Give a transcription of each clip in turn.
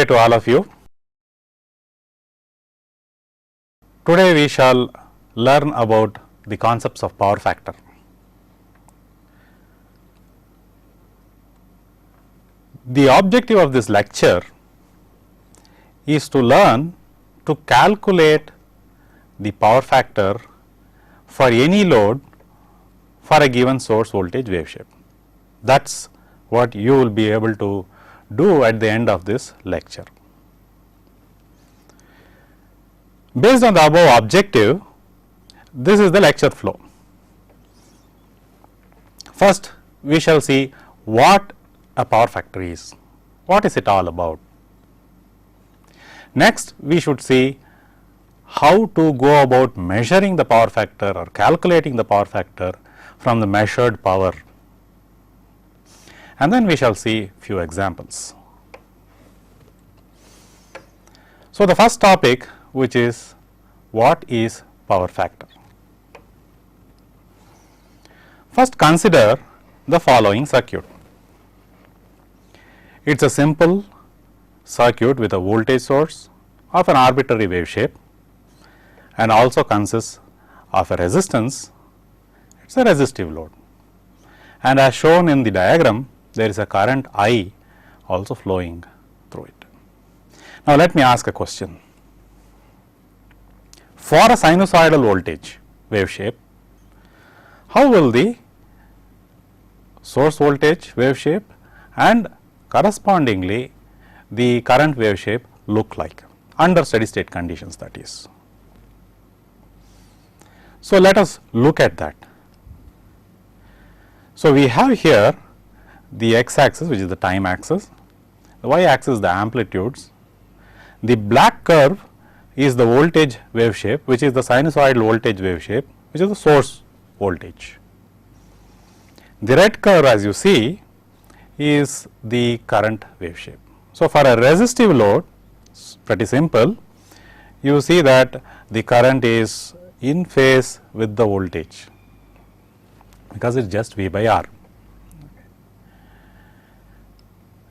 day to all of you. Today we shall learn about the concepts of power factor. The objective of this lecture is to learn to calculate the power factor for any load for a given source voltage wave shape. That is what you will be able to do at the end of this lecture. Based on the above objective, this is the lecture flow. First, we shall see what a power factor is, what is it all about. Next, we should see how to go about measuring the power factor or calculating the power factor from the measured power, and then we shall see few examples. So, the first topic, which is what is power factor. First, consider the following circuit. It is a simple circuit with a voltage source of an arbitrary wave shape and also consists of a resistance. It is a resistive load, and as shown in the diagram, there is a current I also flowing through it. Now, let me ask a question. For a sinusoidal voltage wave shape, how will the source voltage wave shape and correspondingly the current wave shape look like under steady state conditions, that is. So, let us look at that. So, we have here the x axis, which is the time axis, the y axis the amplitudes, the black curve is the voltage wave shape, which is the sinusoidal voltage wave shape, which is the source voltage. The red curve, as you see, is the current wave shape. So, for a resistive load, pretty simple, you see that the current is in phase with the voltage, because it is just V by R.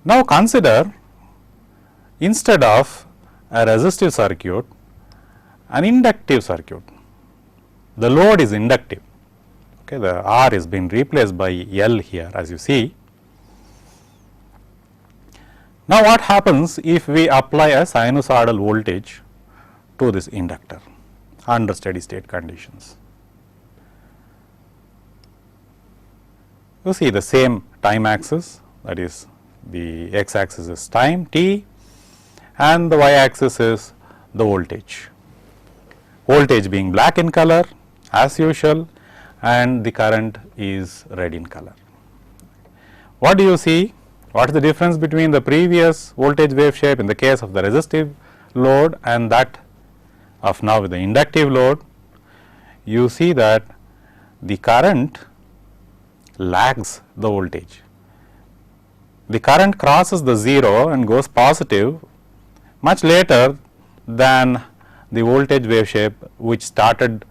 Now, consider instead of a resistive circuit, an inductive circuit. The load is inductive, okay, the R is being replaced by L here, as you see. Now, what happens if we apply a sinusoidal voltage to this inductor under steady state conditions? You see the same time axis, that is the x axis is time t and the y axis is the voltage. Voltage being black in color as usual and the current is red in color. What do you see? What is the difference between the previous voltage wave shape in the case of the resistive load and that of now with the inductive load? You see that the current lags the voltage. The current crosses the 0 and goes positive much later than the voltage wave shape, which started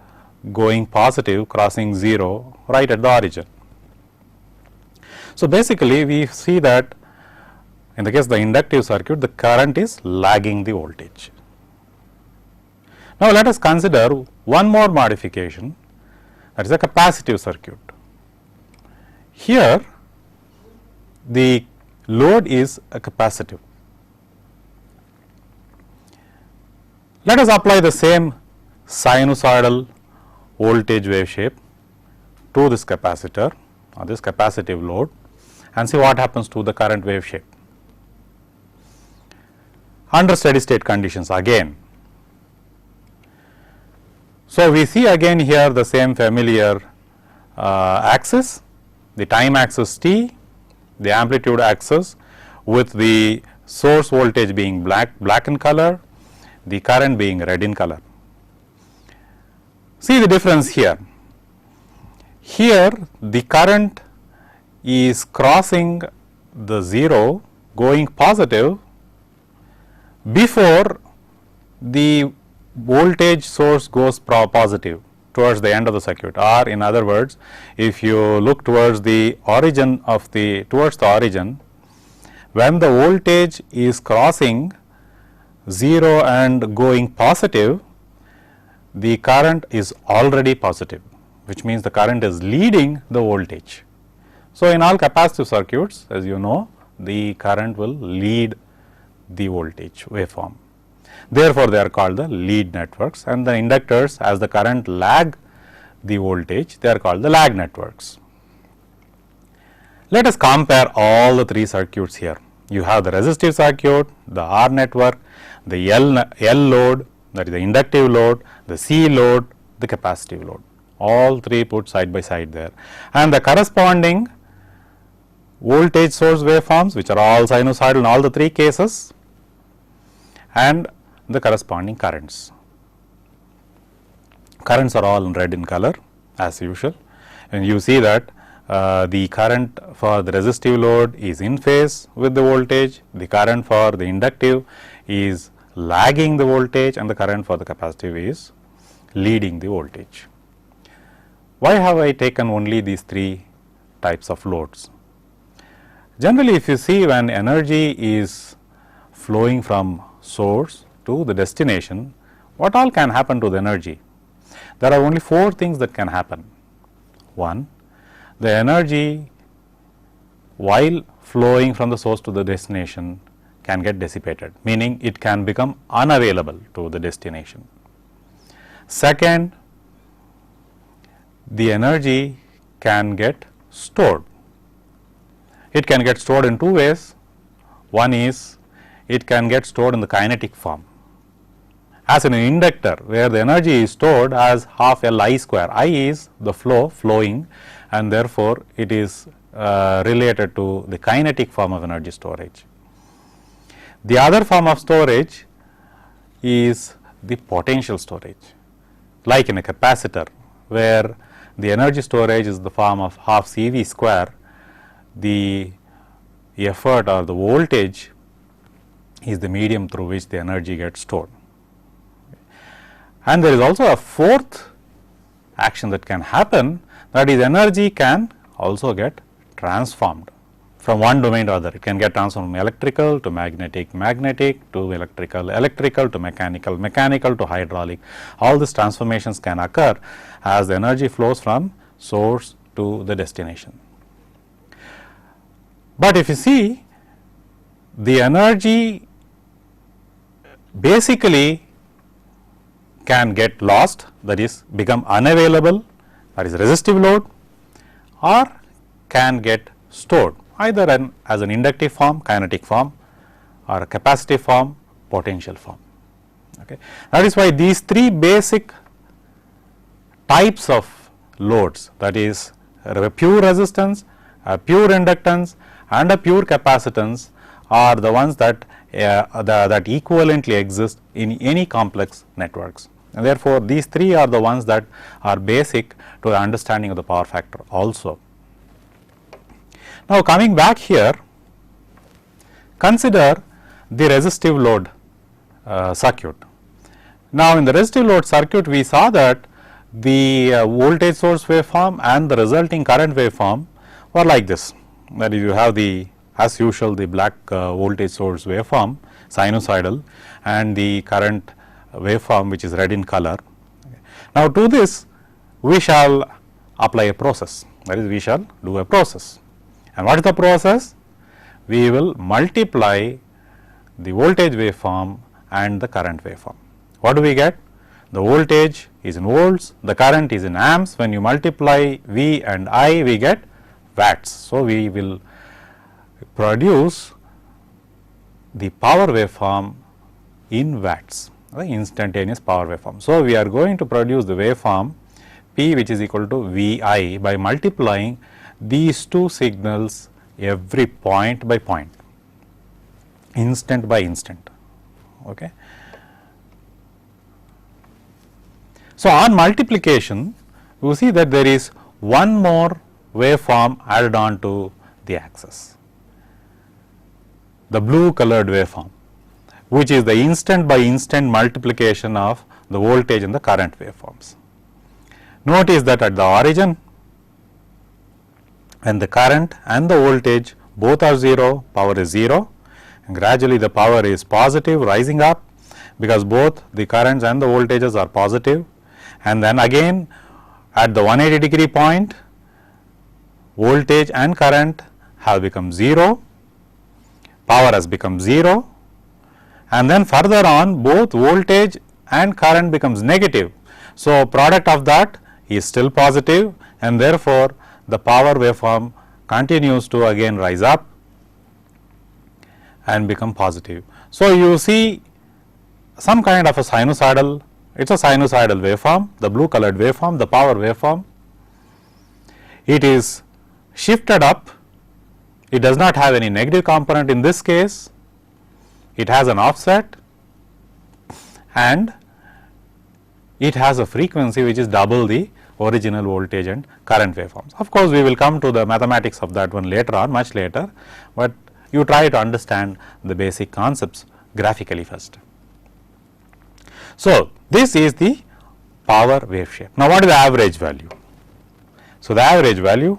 going positive, crossing 0 right at the origin. So, basically we see that in the case of the inductive circuit, the current is lagging the voltage. Now, let us consider one more modification, that is a capacitive circuit. Here the load is a capacitive. Let us apply the same sinusoidal voltage wave shape to this capacitor or this capacitive load and see what happens to the current wave shape under steady state conditions again. So, we see again here the same familiar axis, the time axis t, the amplitude axis with the source voltage being black in color, the current being red in color. See the difference here. Here the current is crossing the 0 going positive before the voltage source goes positive towards the end of the circuit, or in other words, if you look towards the origin of the origin, when the voltage is crossing 0 and going positive, the current is already positive, which means the current is leading the voltage. So, in all capacitive circuits, as you know, the current will lead the voltage waveform. Therefore, they are called the lead networks, and the inductors, as the current lag the voltage, they are called the lag networks. Let us compare all the three circuits here. You have the resistive circuit, the R network, the L load, that is the inductive load, the C load, the capacitive load. All three put side by side there, and the corresponding voltage source waveforms, which are all sinusoidal in all the three cases, and the corresponding currents. Currents are all in red in color as usual, and you see that the current for the resistive load is in phase with the voltage, the current for the inductive is lagging the voltage, and the current for the capacitive is leading the voltage. Why have I taken only these three types of loads? Generally, if you see, when energy is flowing from source to the destination, what all can happen to the energy? There are only four things that can happen. One, the energy while flowing from the source to the destination can get dissipated, meaning it can become unavailable to the destination. Second, the energy can get stored. It can get stored in two ways. One is, it can get stored in the kinetic form, as in an inductor, where the energy is stored as half L I square. I is the flowing, and therefore, it is related to the kinetic form of energy storage. The other form of storage is the potential storage, like in a capacitor, where the energy storage is the form of half C V square. The effort or the voltage is the medium through which the energy gets stored. And there is also a fourth action that can happen, that is, energy can also get transformed from one domain to other. It can get transformed from electrical to magnetic, magnetic to electrical, electrical to mechanical, mechanical to hydraulic. All these transformations can occur as the energy flows from source to the destination. But if you see, the energy basically can get lost, that is, become unavailable, that is resistive load, or can get stored either as an inductive form, kinetic form, or a capacitive form, potential form. Okay. That is why these three basic types of loads, that is a pure resistance, a pure inductance, and a pure capacitance, are the ones that that equivalently exist in any complex networks. And therefore, these three are the ones that are basic to the understanding of the power factor also. Now, coming back here, consider the resistive load circuit. Now, in the resistive load circuit, we saw that the voltage source waveform and the resulting current waveform were like this. That is, you have the, as usual, the black voltage source waveform, sinusoidal, and the current waveform, which is red in color. Now, to this we shall apply a process, that is, we shall do a process. And what is the process? We will multiply the voltage waveform and the current waveform. What do we get? The voltage is in volts, the current is in amps. When you multiply V and I, we get watts. So, we will produce the power waveform in watts, the instantaneous power waveform. So, we are going to produce the waveform P, which is equal to V I, by multiplying these two signals every point by point, instant by instant. Okay. So, on multiplication, you see that there is one more waveform added on to the axis, the blue colored waveform, which is the instant by instant multiplication of the voltage and the current waveforms. Notice that at the origin, when the current and the voltage both are 0, power is 0, and gradually the power is positive, rising up, because both the currents and the voltages are positive, and then again at the 180 degree point voltage and current have become 0, power has become 0, and then further on both voltage and current becomes negative. So, product of that is still positive, and therefore, the power waveform continues to again rise up and become positive. So, you see some kind of a sinusoidal, it is a sinusoidal waveform, the blue colored waveform, the power waveform. It is shifted up, it does not have any negative component in this case, it has an offset and it has a frequency which is double the original voltage and current waveforms. Of course, we will come to the mathematics of that one later on, much later, but you try to understand the basic concepts graphically first. So, this is the power wave shape. Now, what is the average value? So, the average value,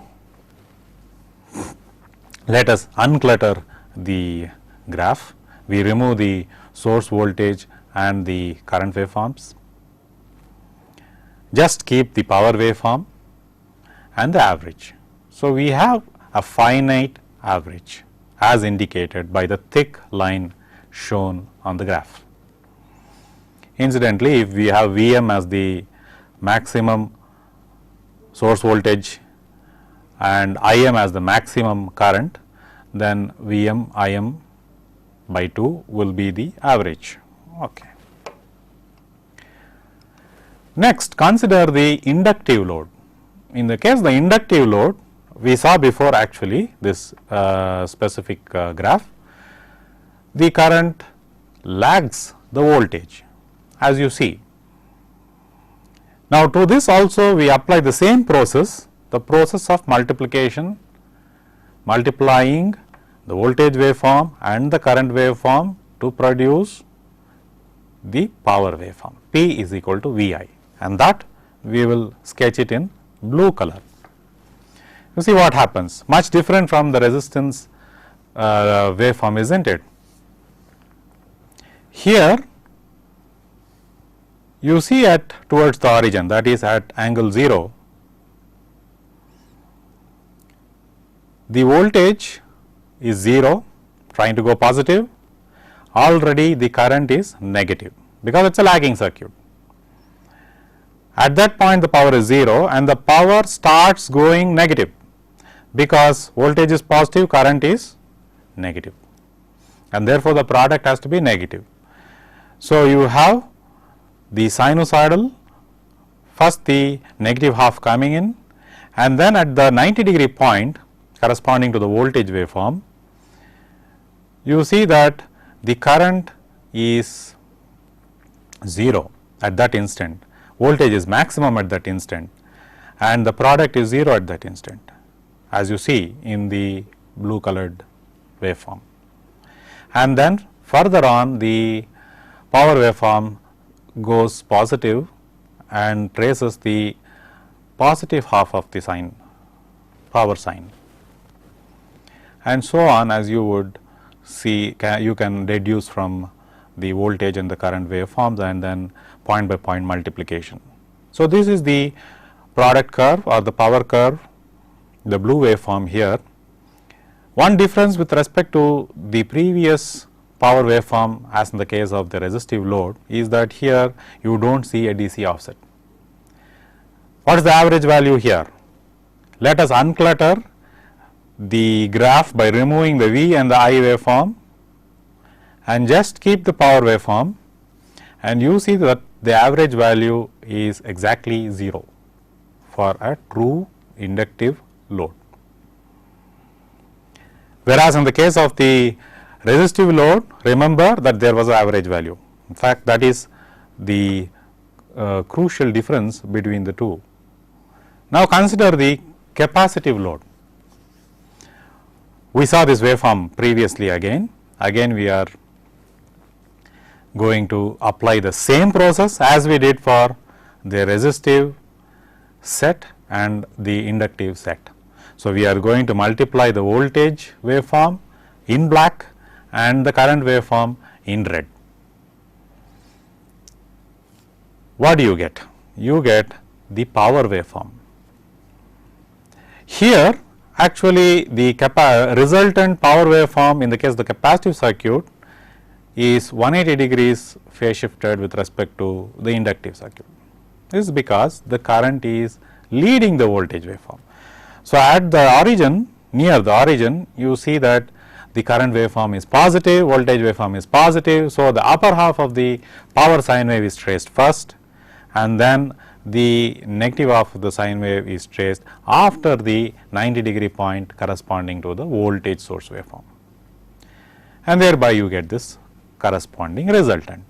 let us unclutter the graph, we remove the source voltage and the current waveforms, just keep the power waveform and the average. So, we have a finite average as indicated by the thick line shown on the graph. Incidentally, if we have Vm as the maximum source voltage and Im as the maximum current, then Vm Im by 2 will be the average. Okay. Next, consider the inductive load. In the case of the inductive load, we saw before actually this specific graph, the current lags the voltage as you see. Now, to this also we apply the same process, the process of multiplication, multiplying the voltage waveform and the current waveform to produce the power waveform. P is equal to Vi, and that we will sketch it in blue color. You see what happens, much different from the resistance waveform, isn't it? Here you see at towards the origin, that is at angle 0, the voltage is 0 trying to go positive, already the current is negative because it is a lagging circuit. At that point the power is 0 and the power starts going negative because voltage is positive, current is negative, and therefore, the product has to be negative. So, you have the sinusoidal, first the negative half coming in, and then at the 90 degree point corresponding to the voltage waveform, you see that the current is 0 at that instant, voltage is maximum at that instant, and the product is 0 at that instant, as you see in the blue colored waveform. And then further on the power waveform goes positive and traces the positive half of the sign, power sign, and so on, as you would see, you can deduce from the voltage and the current waveforms and then point by point multiplication. So, this is the product curve or the power curve, the blue waveform here. One difference with respect to the previous power waveform as in the case of the resistive load is that here you do not see a DC offset. What is the average value here? Let us unclutter the graph by removing the V and the I waveform and just keep the power waveform, and you see that the average value is exactly 0 for a true inductive load. Whereas, in the case of the resistive load, remember that there was an average value. In fact, that is the crucial difference between the two. Now, consider the capacitive load. We saw this waveform previously again we are going to apply the same process as we did for the resistive set and the inductive set. So, we are going to multiply the voltage waveform in black and the current waveform in red. what do you get? You get the power waveform. Here actually the resultant power waveform in the case of the capacitive circuit is 180 degrees phase shifted with respect to the inductive circuit. This is because the current is leading the voltage waveform. So, at the origin, near the origin, you see that the current waveform is positive, voltage waveform is positive. So, the upper half of the power sine wave is traced first, and then the negative half of the sine wave is traced after the 90 degree point corresponding to the voltage source waveform, and thereby you get this corresponding resultant.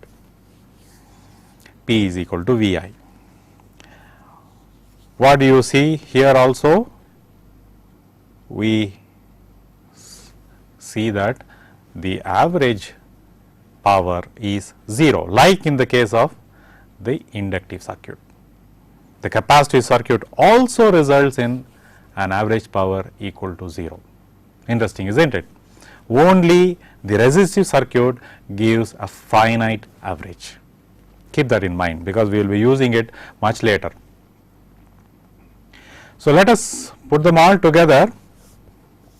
P is equal to V I. What do you see here also? We see that the average power is 0, like in the case of the inductive circuit. The capacitive circuit also results in an average power equal to 0. Interesting, isn't it? Only the resistive circuit gives a finite average. Keep that in mind, because we will be using it much later. So, let us put them all together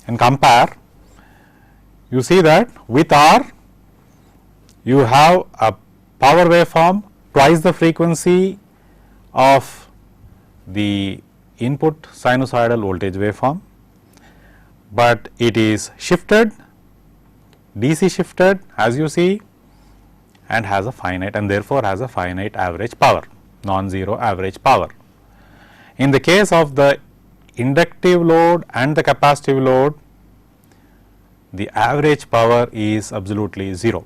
and compare. You see that with R you have a power waveform twice the frequency of the input sinusoidal voltage waveform, but it is shifted, DC shifted as you see, and has a finite, and therefore has a finite average power, non-zero average power. In the case of the inductive load and the capacitive load, the average power is absolutely 0,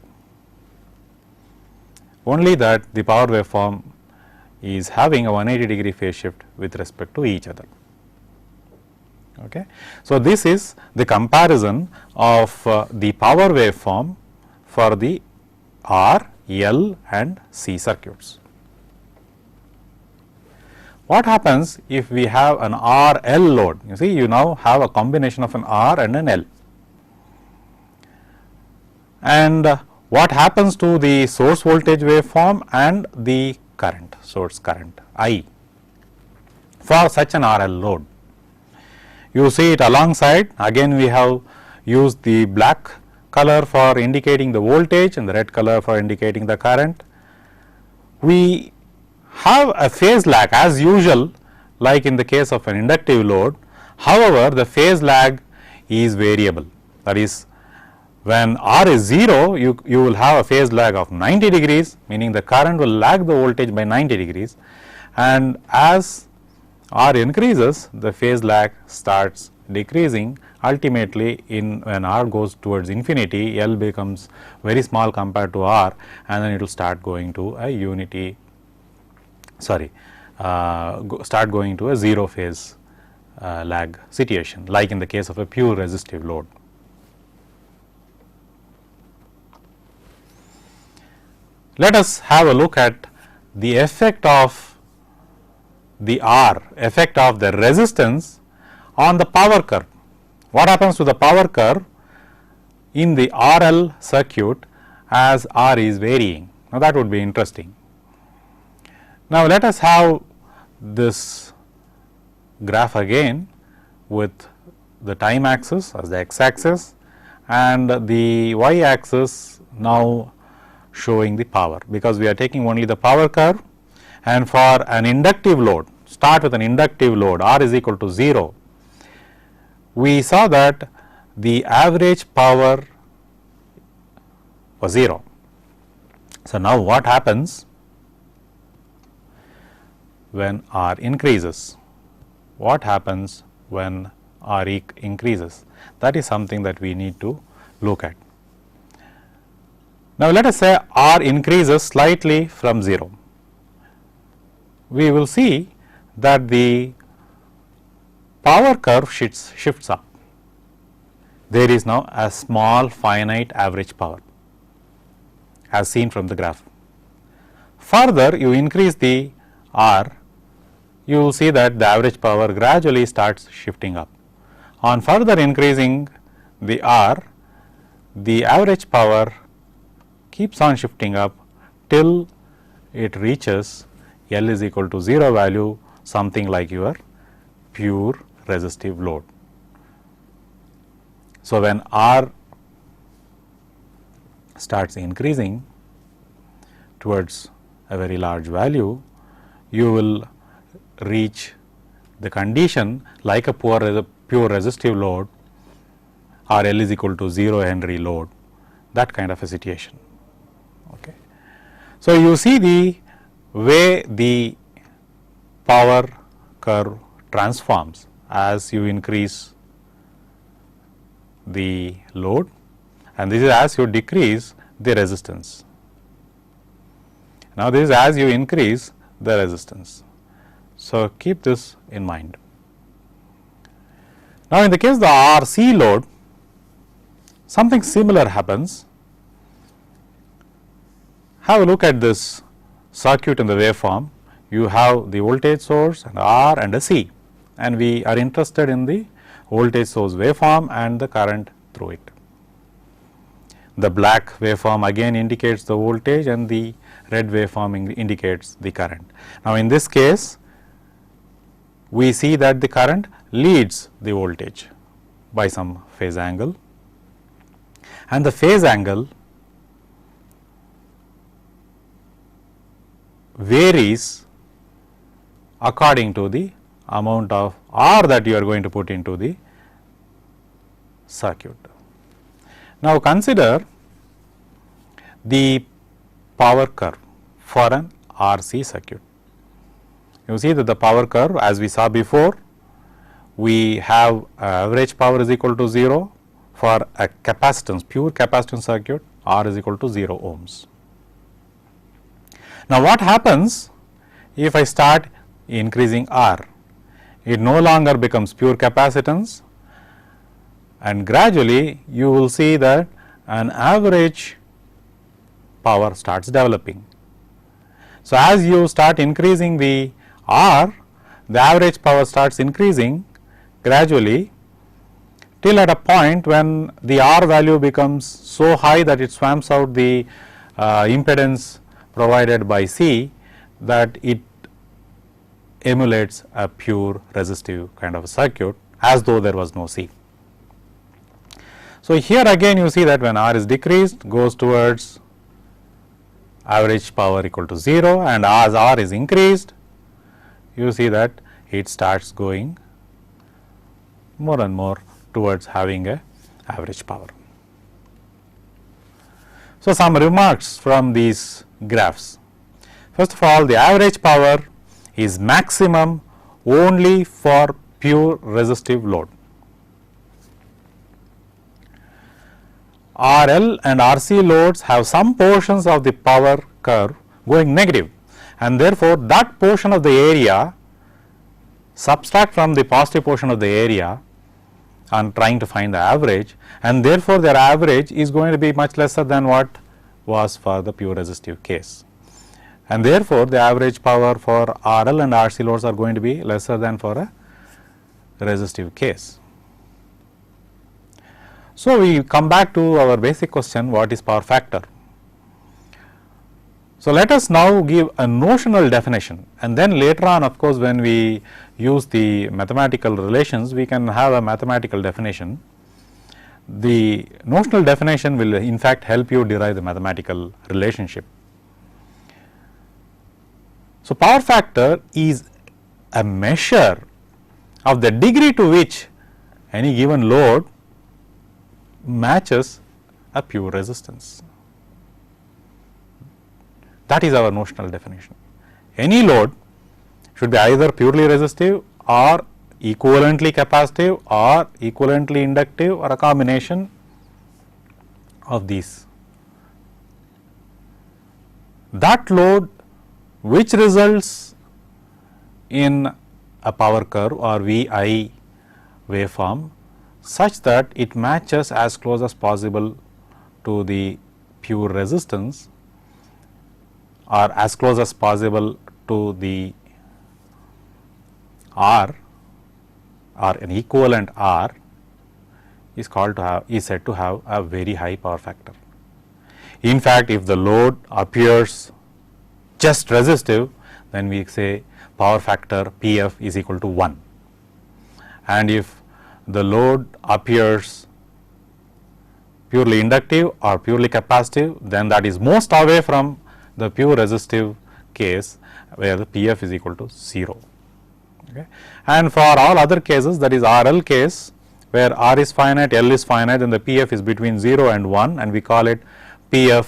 only that the power waveform is having a 180 degree phase shift with respect to each other. Okay. So, this is the comparison of the power waveform for the R, L and C circuits. What happens if we have an R L load? You see, you now have a combination of an R and an L. And what happens to the source voltage waveform and the current, source current I for such an R L load? You see it alongside. Again we have used the black color for indicating the voltage and the red color for indicating the current. We have a phase lag as usual, like in the case of an inductive load. However, the phase lag is variable, that is, when R is 0, you will have a phase lag of 90 degrees, meaning the current will lag the voltage by 90 degrees, and as R increases, the phase lag starts decreasing. Ultimately, when R goes towards infinity, L becomes very small compared to R, and then it will start going to a unity, start going to a 0 phase lag situation, like in the case of a pure resistive load. Let us have a look at the effect of the R, effect of the resistance on the power curve. What happens to the power curve in the RL circuit as R is varying? Now, that would be interesting. Now, let us have this graph again with the time axis as the x axis and the y axis now showing the power, because we are taking only the power curve, and for an inductive load, start with an inductive load R is equal to 0, we saw that the average power was 0. So, now what happens when R increases? What happens when R increases? That is something that we need to look at. Now, let us say R increases slightly from 0. We will see that the power curve shifts up. There is now a small finite average power as seen from the graph. Further, you increase the R, you will see that the average power gradually starts shifting up. On further increasing the R, the average power keeps on shifting up till it reaches L is equal to 0 value, something like your pure resistive load. So, when R starts increasing towards a very large value, you will reach the condition like a pure resistive load, or L is equal to 0 Henry load, that kind of a situation. Okay. So, you see the way the power curve transforms as you increase the load, and this is as you decrease the resistance. Now, this is as you increase the resistance. So, keep this in mind. Now, in the case of the RC load, something similar happens. Have a look at this circuit in the waveform. You have the voltage source and R and a C, and we are interested in the voltage source waveform and the current through it. The black waveform again indicates the voltage and the red waveform indicates the current. Now, in this case, we see that the current leads the voltage by some phase angle, and the phase angle varies according to the amount of R that you are going to put into the circuit. Now, consider the power curve for an RC circuit. You see that the power curve, as we saw before, we have average power is equal to 0 for a capacitance, pure capacitance circuit, R is equal to 0 ohms. Now, what happens if I start increasing R? It no longer becomes pure capacitance, and gradually you will see that an average power starts developing. So, as you start increasing the R, the average power starts increasing gradually till at a point when the R value becomes so high that it swamps out the impedance provided by C, that it emulates a pure resistive kind of a circuit as though there was no C. So, here again you see that when R is decreased, goes towards average power equal to 0, and as R is increased, you see that it starts going more and more towards having a average power. So, some remarks from these graphs. First of all, the average power is maximum only for pure resistive load. RL and RC loads have some portions of the power curve going negative, and therefore, that portion of the area subtract from the positive portion of the area and trying to find the average, and therefore, their average is going to be much lesser than what was for the pure resistive case, and therefore, the average power for RL and RC loads are going to be lesser than for a resistive case. So, we come back to our basic question, what is power factor? So, let us now give a notional definition, and then later on, of course, when we use the mathematical relations, we can have a mathematical definition. The notional definition will in fact help you derive the mathematical relationship. So, power factor is a measure of the degree to which any given load matches a pure resistance. That is our notional definition. Any load should be either purely resistive or equivalently capacitive or equivalently inductive, or a combination of these. That load which results in a power curve or VI waveform such that it matches as close as possible to the pure resistance or as close as possible to the R or an equivalent R is said to have a very high power factor. In fact, if the load appears just resistive, then we say power factor Pf is equal to 1. And if the load appears purely inductive or purely capacitive, then that is most away from the pure resistive case where the Pf is equal to 0. Okay. And for all other cases, that is RL case, where R is finite, L is finite, and the Pf is between 0 and 1, and we call it Pf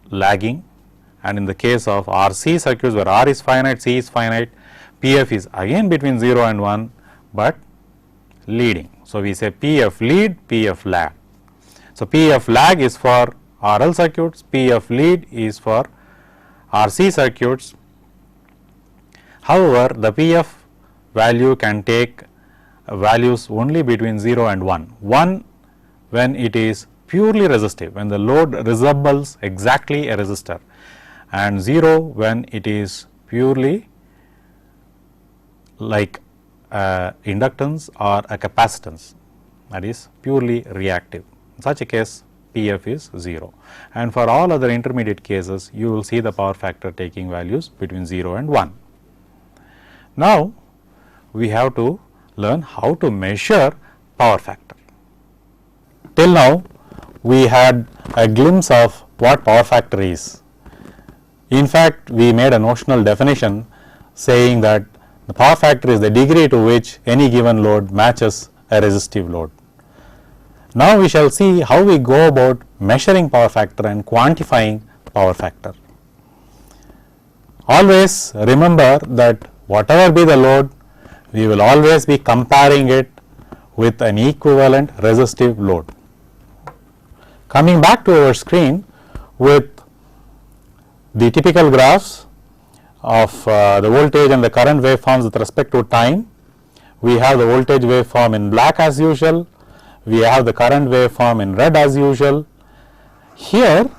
lagging. And in the case of RC circuits, where R is finite, C is finite, Pf is again between 0 and 1, but leading. So, we say Pf lead, Pf lag. So, Pf lag is for RL circuits, Pf lead is for RC circuits. However, the Pf value can take values only between 0 and 1. 1 when it is purely resistive, when the load resembles exactly a resistor, and 0 when it is purely like inductance or a capacitance, that is purely reactive. In such a case, Pf is 0, and for all other intermediate cases, you will see the power factor taking values between 0 and 1. Now, we have to learn how to measure power factor. Till now, we had a glimpse of what power factor is. In fact, we made a notional definition saying that the power factor is the degree to which any given load matches a resistive load. Now, we shall see how we go about measuring power factor and quantifying power factor. Always remember that whatever be the load, we will always be comparing it with an equivalent resistive load. Coming back to our screen with the typical graphs of the voltage and the current waveforms with respect to time. We have the voltage waveform in black as usual, we have the current waveform in red as usual. Here,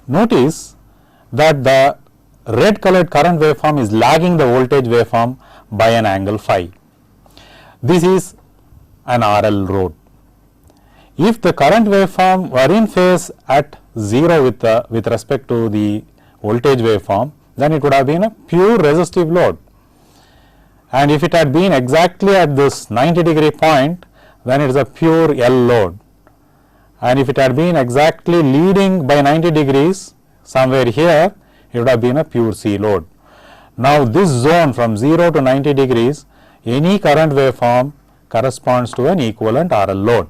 notice that the red colored current waveform is lagging the voltage waveform by an angle phi. This is an RL load. If the current waveform were in phase at 0 with respect to the voltage waveform, then it would have been a pure resistive load. And if it had been exactly at this 90 degree point, then it is a pure L load. And if it had been exactly leading by 90 degrees somewhere here, it would have been a pure C load. Now, this zone from 0 to 90 degrees, any current waveform corresponds to an equivalent RL load.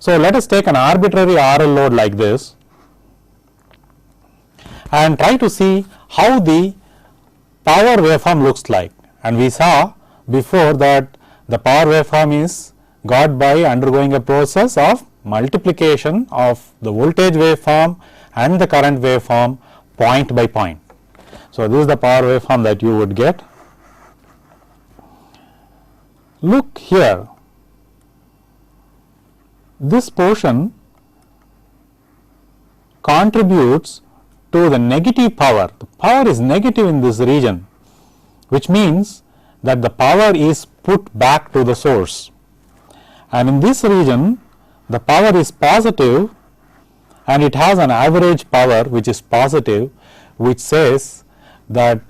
So, let us take an arbitrary RL load like this and try to see how the power waveform looks like. And we saw before that the power waveform is got by undergoing a process of multiplication of the voltage waveform and the current waveform point by point. So, this is the power waveform that you would get. Look here, this portion contributes to the negative power. The power is negative in this region, which means that the power is put back to the source, and in this region the power is positive and it has an average power which is positive, which says that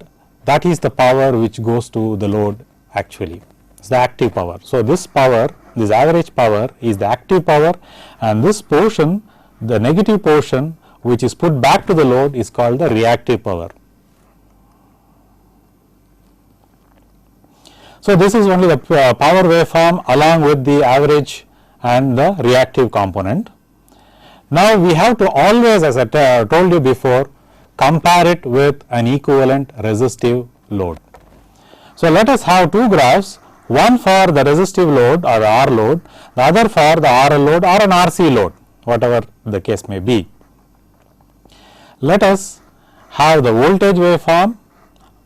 that is the power which goes to the load actually. It is the active power. So, this power, this average power is the active power, and this portion, the negative portion which is put back to the load, is called the reactive power. So, this is only the power waveform along with the average and the reactive component. Now, we have to always, as I told you before, compare it with an equivalent resistive load. So, let us have two graphs, one for the resistive load or R load, the other for the RL load or an RC load, whatever the case may be. Let us have the voltage waveform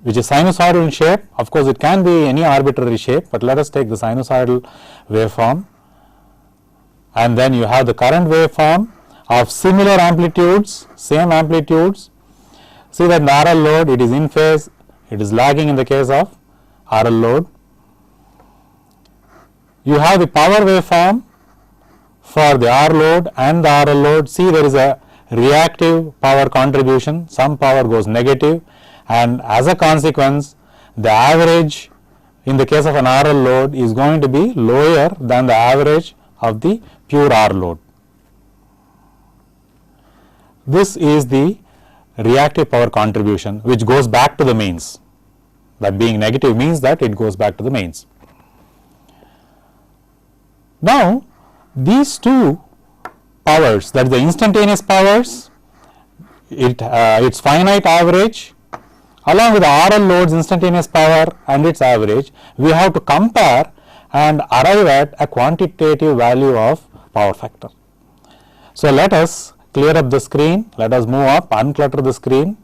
which is sinusoidal in shape. Of course, it can be any arbitrary shape, but let us take the sinusoidal waveform, and then you have the current waveform of similar amplitudes, same amplitudes. See that in the RL load it is in phase, it is lagging in the case of RL load. You have the power waveform for the R load and the RL load. See, there is a reactive power contribution, some power goes negative, and as a consequence the average in the case of an RL load is going to be lower than the average of the pure R load. This is the reactive power contribution which goes back to the mains. That being negative means that it goes back to the mains. Now, these two powers, that is the instantaneous powers, its finite average along with the RL load's instantaneous power and its average, we have to compare and arrive at a quantitative value of power factor. So, let us clear up the screen, let us move up, unclutter the screen.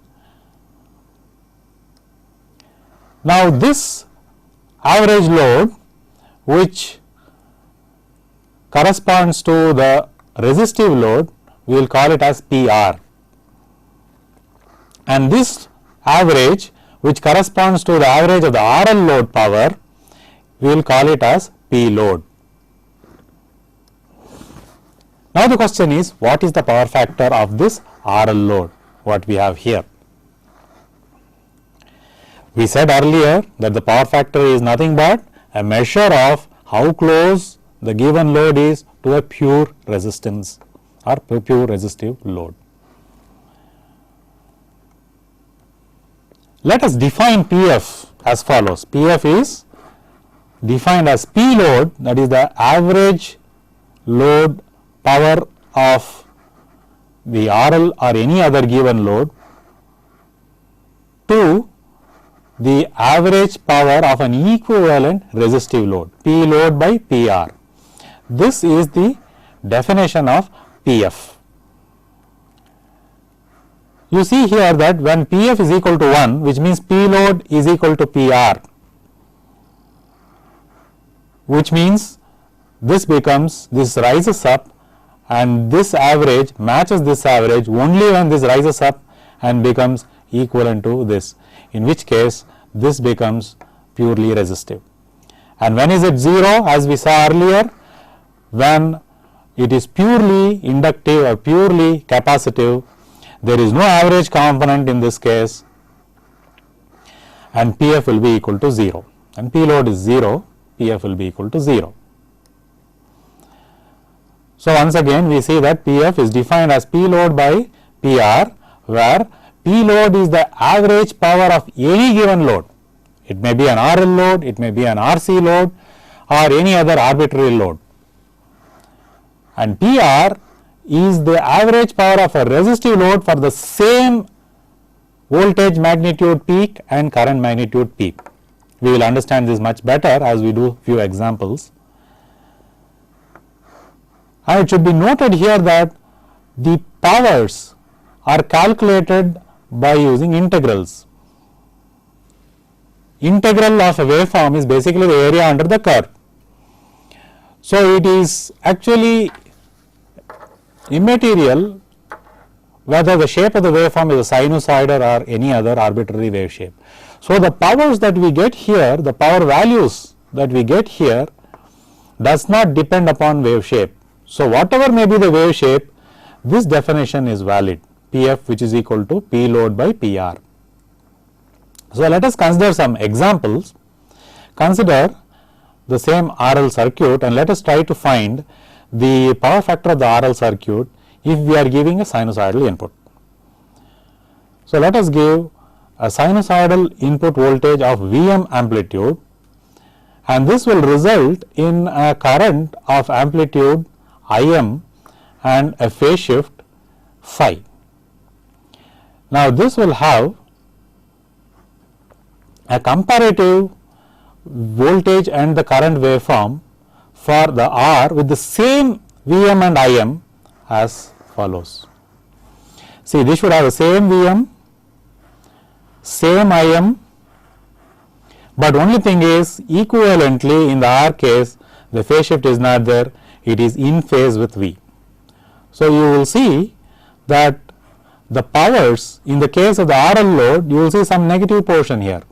Now, this average load which corresponds to the resistive load, we will call it as PR, and this average which corresponds to the average of the RL load power, we will call it as P load. Now, the question is, what is the power factor of this RL load, what we have here? We said earlier that the power factor is nothing but a measure of how close the given load is to a pure resistance or pure resistive load. Let us define PF as follows. PF is defined as P load, that is the average load power of the RL or any other given load, to the average power of an equivalent resistive load, P load by PR. This is the definition of PF. You see here that when PF is equal to 1, which means P load is equal to PR, which means this rises up and this average matches this average only when this rises up and becomes equivalent to this, in which case this becomes purely resistive. And when is it 0, as we saw earlier, when it is purely inductive or purely capacitive, there is no average component in this case, and PF will be equal to 0, and P load is 0, PF will be equal to 0. So, once again we see that PF is defined as P load by PR, where P load is the average power of any given load. It may be an RL load, it may be an RC load or any other arbitrary load, and PR is the average power of a resistive load for the same voltage magnitude peak and current magnitude peak. We will understand this much better as we do few examples. And it should be noted here that the powers are calculated by using integrals. Integral of a waveform is basically the area under the curve. So, it is actually immaterial whether the shape of the waveform is a sinusoidal or any other arbitrary wave shape. So, the powers that we get here, the power values that we get here does not depend upon wave shape. So, whatever may be the wave shape, this definition is valid, PF which is equal to P load by PR. So, let us consider some examples. Consider the same RL circuit and let us try to find the power factor of the RL circuit if we are giving a sinusoidal input. So, let us give a sinusoidal input voltage of Vm amplitude, and this will result in a current of amplitude Im and a phase shift phi. Now, this will have a comparative voltage and the current waveform for the R with the same Vm and Im as follows. See, this should have the same Vm, same Im, but only thing is equivalently in the R case the phase shift is not there, it is in phase with V. So, you will see that the powers in the case of the RL load, you will see some negative portion here,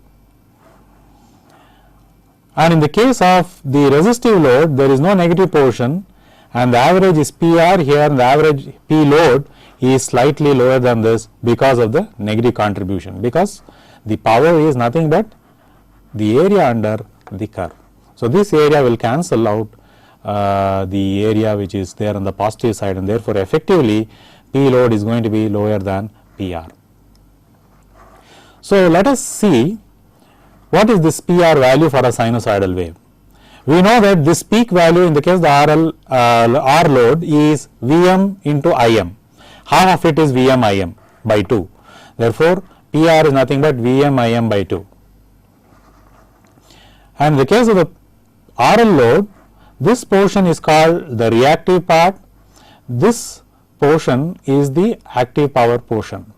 and in the case of the resistive load there is no negative portion, and the average is PR here and the average P load is slightly lower than this because of the negative contribution, because the power is nothing but the area under the curve. So, this area will cancel out the area which is there on the positive side, and therefore, effectively P load is going to be lower than PR. So, let us see what is this PR value for a sinusoidal wave. We know that this peak value in the case of the R load is Vm into Im, half of it is Vm Im by 2. Therefore, PR is nothing but Vm Im by 2. And in the case of the RL load, this portion is called the reactive part, this portion is the active power portion.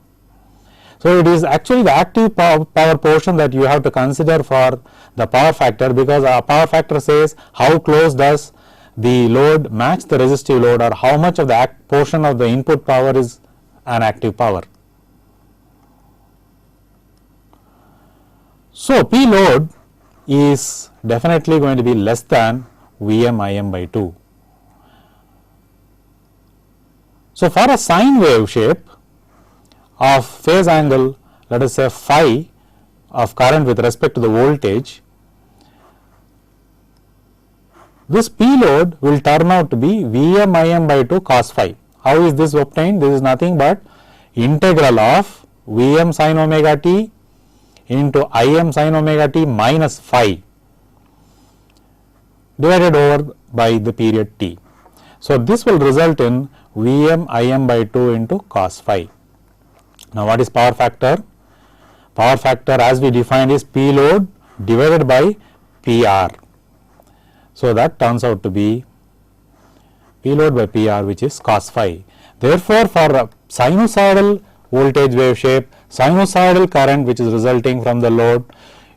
So, it is actually the active power portion that you have to consider for the power factor, because our power factor says how close does the load match the resistive load, or how much of the portion of the input power is an active power. So, P load is definitely going to be less than Vm Im by 2. So, for a sine wave shape of phase angle, let us say phi of current with respect to the voltage, this P load will turn out to be Vm Im by 2 cos phi. How is this obtained? This is nothing but integral of Vm sin omega t into Im sin omega t minus phi divided over by the period t. So, this will result in Vm Im by 2 into cos phi. Now, what is power factor? Power factor as we defined is P load divided by PR. So, that turns out to be P load by PR, which is cos phi. Therefore, for a sinusoidal voltage wave shape, sinusoidal current which is resulting from the load,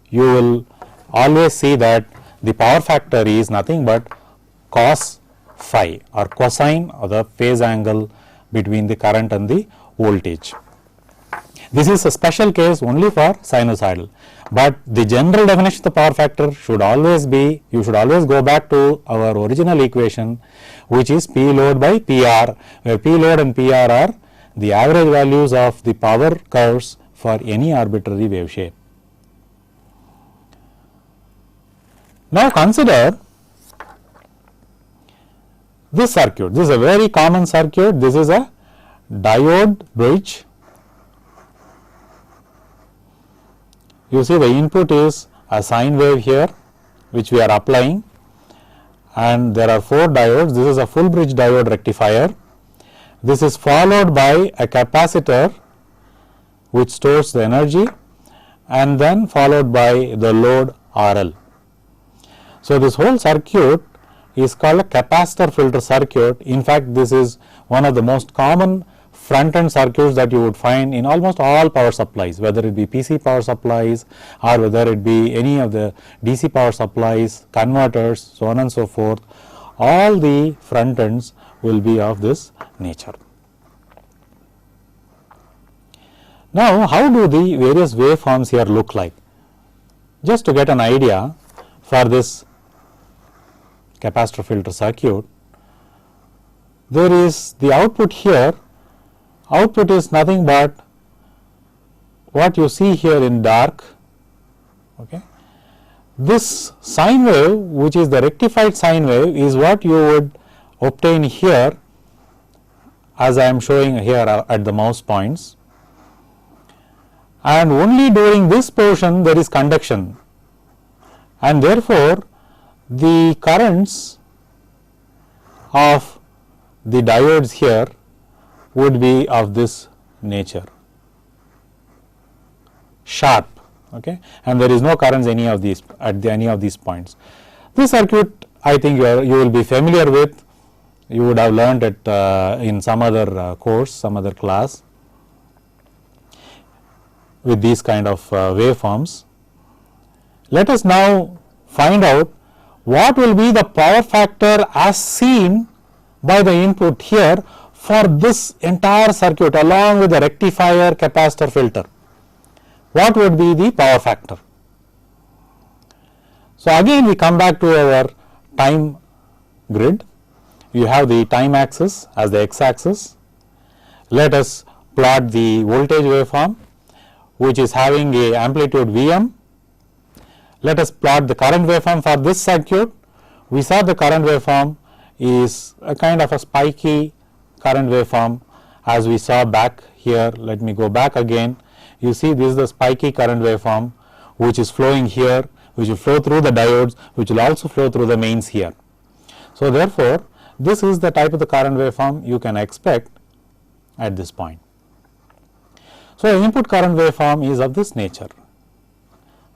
you will always see that the power factor is nothing but cos phi, or cosine of the phase angle between the current and the voltage. This is a special case only for sinusoidal, but the general definition of the power factor should always be, you should always go back to our original equation, which is P load by PR, where P load and PR are the average values of the power curves for any arbitrary wave shape. Now, consider this circuit. This is a very common circuit. This is a diode bridge. You see the input is a sine wave here, which we are applying, and there are 4 diodes. This is a full bridge diode rectifier. This is followed by a capacitor which stores the energy, and then followed by the load RL. So, this whole circuit is called a capacitor filter circuit. In fact, this is one of the most common front end circuits that you would find in almost all power supplies, whether it be PC power supplies or whether it be any of the DC power supplies, converters, so on and so forth. All the front ends will be of this nature. Now, how do the various waveforms here look like? Just to get an idea for this capacitor filter circuit, there is the output here. Output is nothing but what you see here in dark. Okay. This sine wave, which is the rectified sine wave, is what you would obtain here, as I am showing here at the mouse points, and only during this portion there is conduction, and therefore, the currents of the diodes here would be of this nature, sharp, okay, and there is no currents any of these at any of these points. This circuit I think you will be familiar with. You would have learned it in some other course, some other class, with these kind of waveforms. Let us now find out what will be the power factor as seen by the input here for this entire circuit along with the rectifier, capacitor, filter. What would be the power factor? So, again we come back to our time grid. You have the time axis as the x axis. let us plot the voltage waveform which is having a amplitude Vm. Let us plot the current waveform for this circuit. We saw the current waveform is a kind of a spiky current waveform as we saw back here. Let me go back again. You see this is the spiky current waveform which is flowing here, which will flow through the diodes, which will also flow through the mains here. So therefore, this is the type of the current waveform you can expect at this point. So input current waveform is of this nature,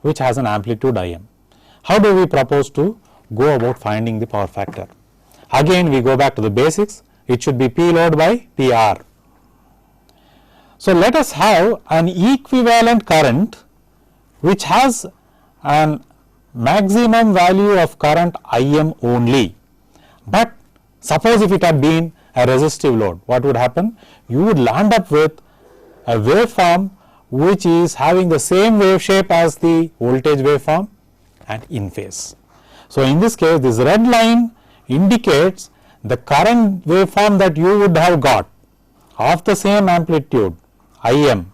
which has an amplitude Im. How do we propose to go about finding the power factor? Again we go back to the basics. It should be P load by PR. So let us have an equivalent current which has an maximum value of current Im only, but suppose if it had been a resistive load, what would happen? You would land up with a waveform which is having the same wave shape as the voltage waveform and in phase. So in this case, this red line indicates the current waveform that you would have got of the same amplitude Im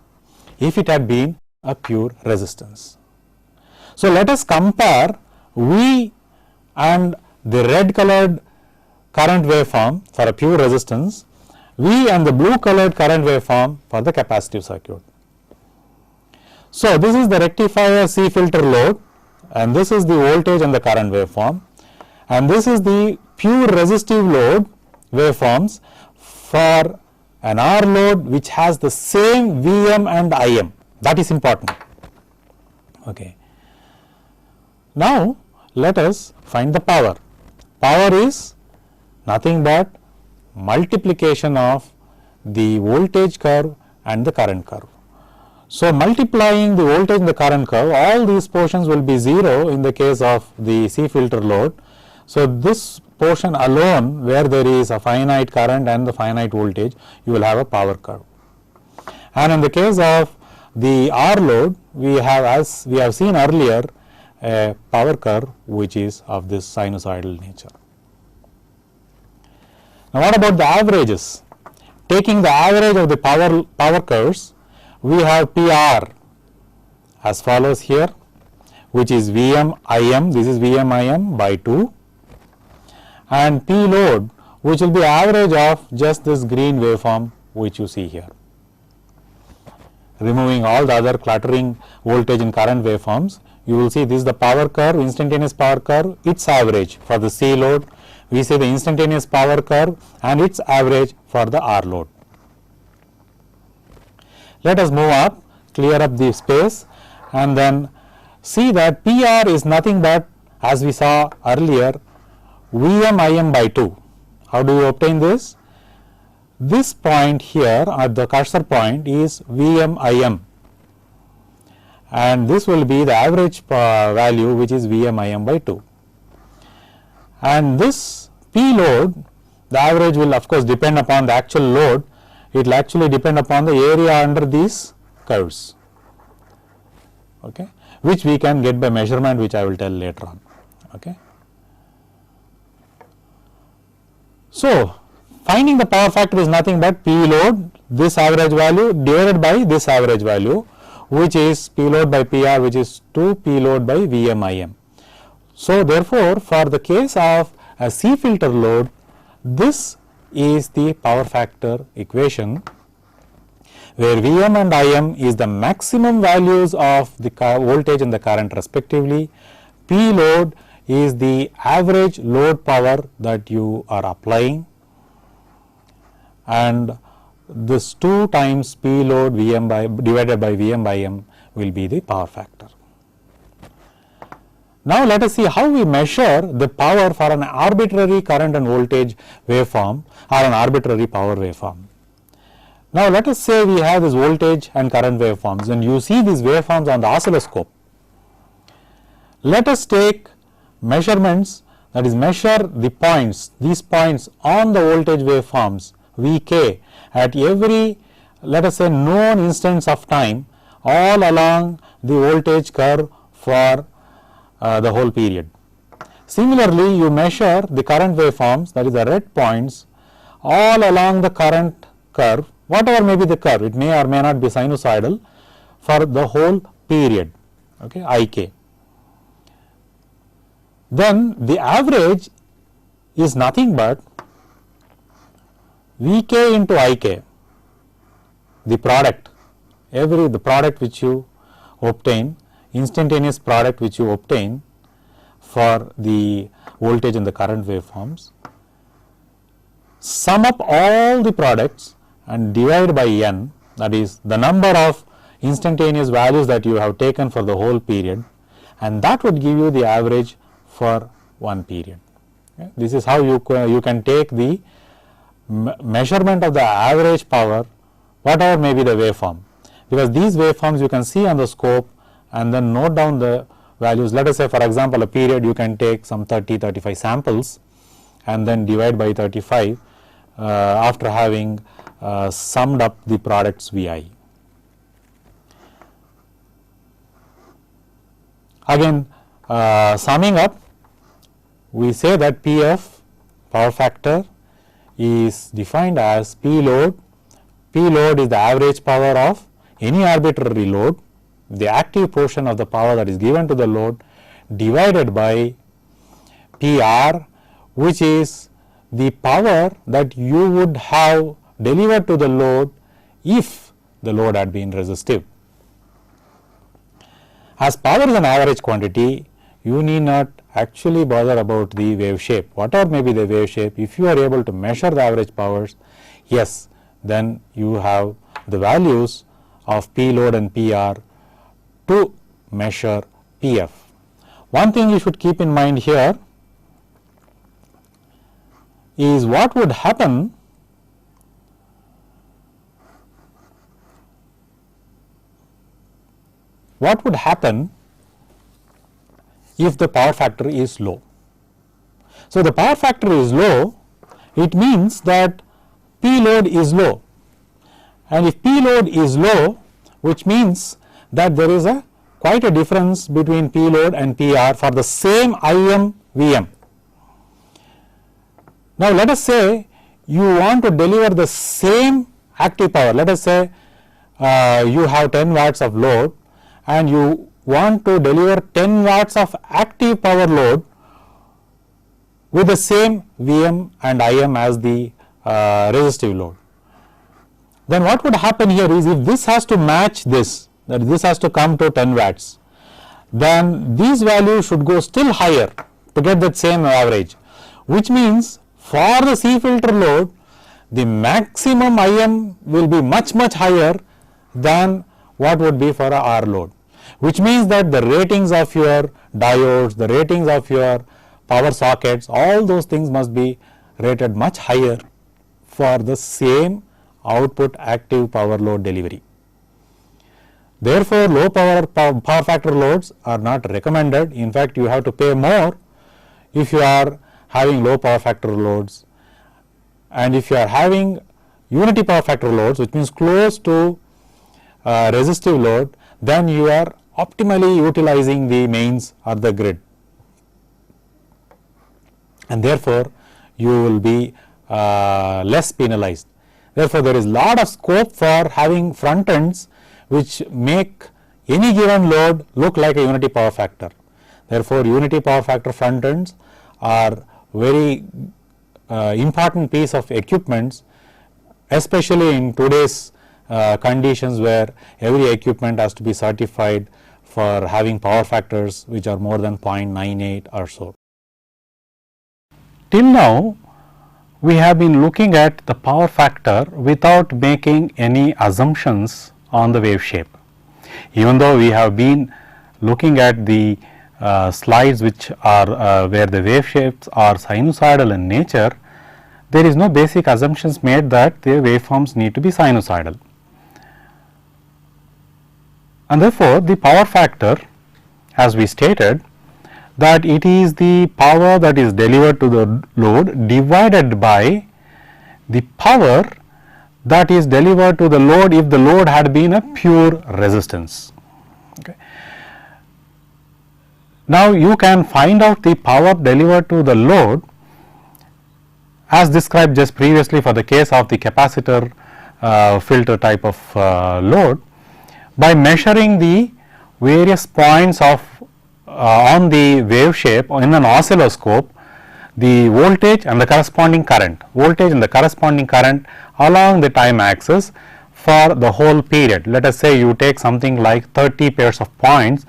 if it had been a pure resistance. So let us compare V and the red colored current waveform for a pure resistance, V and the blue colored current waveform for the capacitive circuit. So this is the rectifier C filter load, and this is the voltage and the current waveform, and this is the pure resistive load waveforms for an R load which has the same Vm and Im. That is important. Okay. Now let us find the power. Power is nothing but multiplication of the voltage curve and the current curve. So multiplying the voltage and the current curve, all these portions will be 0 in the case of the C filter load. So this portion alone, where there is a finite current and the finite voltage, you will have a power curve. And in the case of the R load, we have, as we have seen earlier, a power curve which is of this sinusoidal nature. Now what about the averages? Taking the average of the power curves, we have PR as follows here, which is Vm Im, this is Vm Im by 2, and P load, which will be average of just this green waveform which you see here. Removing all the other cluttering voltage and current waveforms, you will see this is the power curve, instantaneous power curve, its average for the C load. We say the instantaneous power curve and its average for the R load. Let us move up, clear up the space, and then see that PR is nothing but, as we saw earlier, Vm Im by 2. How do you obtain this? This point here at the cursor point is Vm Im, and this will be the average value which is Vm Im by 2. And this P load, the average will of course depend upon the actual load. It will actually depend upon the area under these curves, okay, which we can get by measurement, which I will tell later on. Okay. So finding the power factor is nothing but P load, this average value divided by this average value, which is P load by PR, which is 2 P load by Vm Im. So therefore, for the case of a C filter load, this is the power factor equation, where Vm and Im is the maximum values of the voltage and the current respectively. P load is the average load power that you are applying, and this 2 times P load Vm by divided by Vm by M will be the power factor. Now let us see how we measure the power for an arbitrary current and voltage waveform or an arbitrary power waveform. Now let us say we have this voltage and current waveforms, and you see these waveforms on the oscilloscope. Let us take measurements, that is measure the points, these points on the voltage waveforms Vk at every, let us say, known instance of time all along the voltage curve for the whole period. Similarly, you measure the current waveforms, that is the red points, all along the current curve whatever may be the curve, it may or may not be sinusoidal for the whole period, okay, ik. Then the average is nothing but Vk into Ik, the product, the product which you obtain, instantaneous product which you obtain for the voltage and the current waveforms, sum up all the products and divide by n, that is the number of instantaneous values that you have taken for the whole period, and that would give you the average for one period. Okay. This is how you can take the measurement of the average power, whatever may be the waveform, because these waveforms you can see on the scope and then note down the values. Let us say, for example, a period you can take some 30-35 samples and then divide by 35 after having summed up the products Vi. Again, summing up, we say that Pf, power factor, is defined as P load. P load is the average power of any arbitrary load, the active portion of the power that is given to the load, divided by Pr, which is the power that you would have delivered to the load if the load had been resistive. As power is an average quantity, you need not actually bother about the wave shape. Whatever may be the wave shape, if you are able to measure the average powers, yes, then you have the values of P load and Pr to measure Pf. One thing you should keep in mind here is what would happen if the power factor is low. So, the power factor is low, it means that P load is low, and if P load is low, which means that there is quite a difference between P load and Pr for the same Im Vm. Now, let us say you want to deliver the same active power. Let us say you have 10 watts of load and you want to deliver 10 watts of active power load with the same Vm and Im as the resistive load. Then what would happen here is, if this has to match this, that this has to come to 10 watts, then these values should go still higher to get that same average, which means for the C filter load, the maximum Im will be much higher than what would be for a R load, which means that the ratings of your diodes, the ratings of your power sockets, all those things must be rated much higher for the same output active power load delivery. Therefore, low power factor loads are not recommended. In fact, you have to pay more if you are having low power factor loads, and if you are having unity power factor loads, which means close to resistive load, then you are optimally utilizing the mains or the grid, and therefore you will be less penalized. Therefore, there is lot of scope for having front ends which make any given load look like a unity power factor. Therefore, unity power factor front ends are very important piece of equipments, especially in today's conditions where every equipment has to be certified for having power factors which are more than 0.98 or so. Till now, we have been looking at the power factor without making any assumptions on the wave shape. Even though we have been looking at the slides which are where the wave shapes are sinusoidal in nature, there is no basic assumptions made that the waveforms need to be sinusoidal. And therefore, the power factor, as we stated, that it is the power that is delivered to the load divided by the power that is delivered to the load if the load had been a pure resistance. Okay. Now, you can find out the power delivered to the load as described just previously for the case of the capacitor filter type of load, by measuring the various points of on the wave shape in an oscilloscope, the voltage and the corresponding current, along the time axis for the whole period. Let us say you take something like 30 pairs of points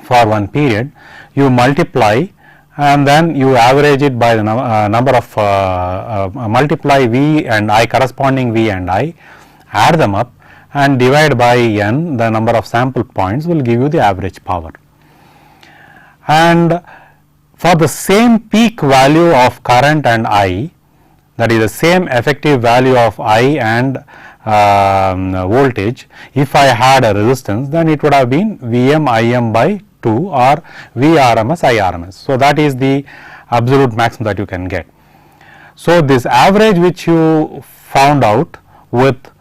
for one period, you multiply and then you average it by the number of multiply V and I, corresponding V and I, add them up and divide by n, the number of sample points will give you the average power. And for the same peak value of current and I, that is the same effective value of I and voltage, if I had a resistance, then it would have been Vm Im by 2 or Vrms Irms. So, that is the absolute maximum that you can get. So, this average which you found out with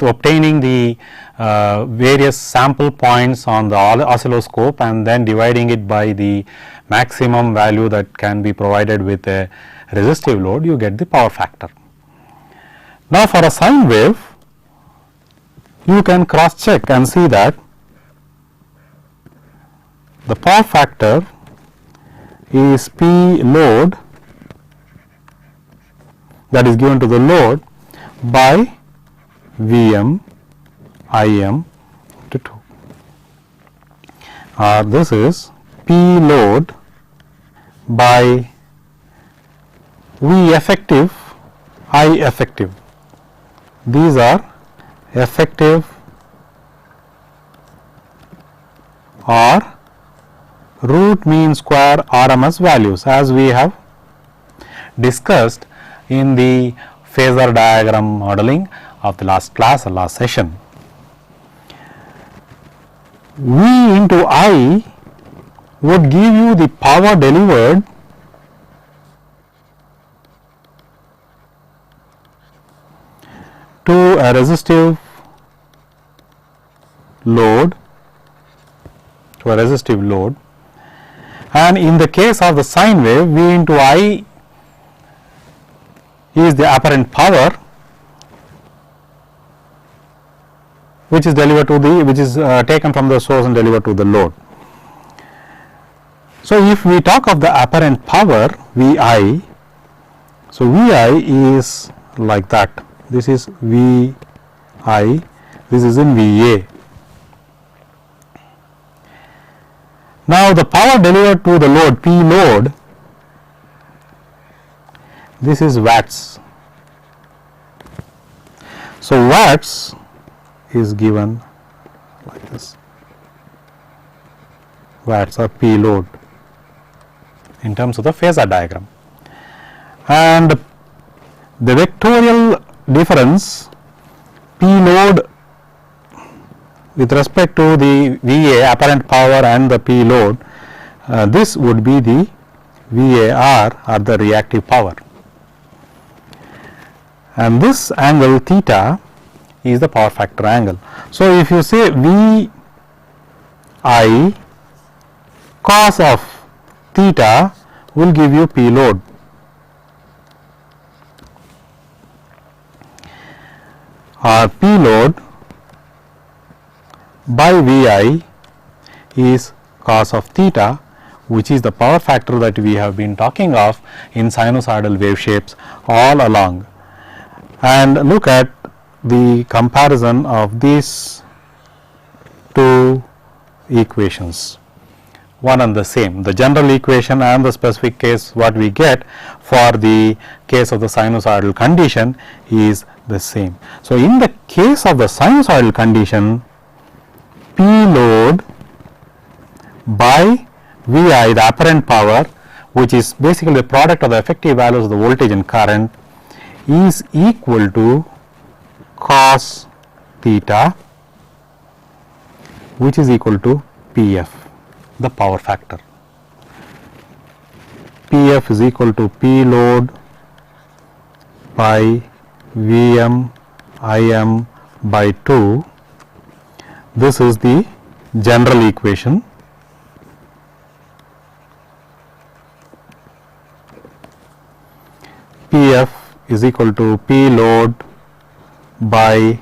obtaining the various sample points on the oscilloscope and then dividing it by the maximum value that can be provided with a resistive load, you get the power factor. Now, for a sine wave, you can cross check and see that the power factor is P load, that is given to the load, by Vm Im to 2, or this is P load by V effective I effective. These are effective or root mean square RMS values, as we have discussed in the phasor diagram modeling of the last class or last session. V into I would give you the power delivered to a resistive load, and in the case of the sine wave, V into I is the apparent power which is delivered to the taken from the source and delivered to the load. So, if we talk of the apparent power Vi, so Vi is like that, this is Vi, this is in Va. Now, the power delivered to the load, P load, this is watts. So, watts is given like this, watts or P load in terms of the phasor diagram, and the vectorial difference P load with respect to the Va apparent power and the P load, this would be the VAR or the reactive power, and this angle theta is the power factor angle. So, if you say Vi cos of theta will give you P load, or P load by Vi is cos of theta, which is the power factor that we have been talking of in sinusoidal wave shapes all along. And look at the comparison of these two equations, one and the same, the general equation and the specific case what we get for the case of the sinusoidal condition is the same. So, in the case of the sinusoidal condition, P load by Vi, the apparent power, which is basically the product of the effective values of the voltage and current, is equal to cos theta, which is equal to Pf, the power factor. Pf is equal to P load by Vm Im by 2. This is the general equation. Pf is equal to P load by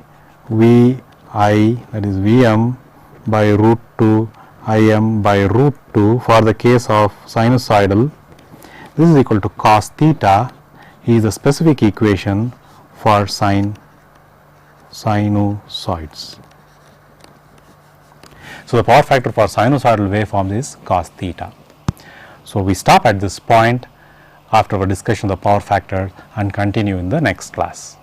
V I, that is V m by root 2 I m by root 2 for the case of sinusoidal. This is equal to cos theta is the specific equation for sinusoids. So, the power factor for sinusoidal waveforms is cos theta. So, we stop at this point after our discussion of the power factor and continue in the next class.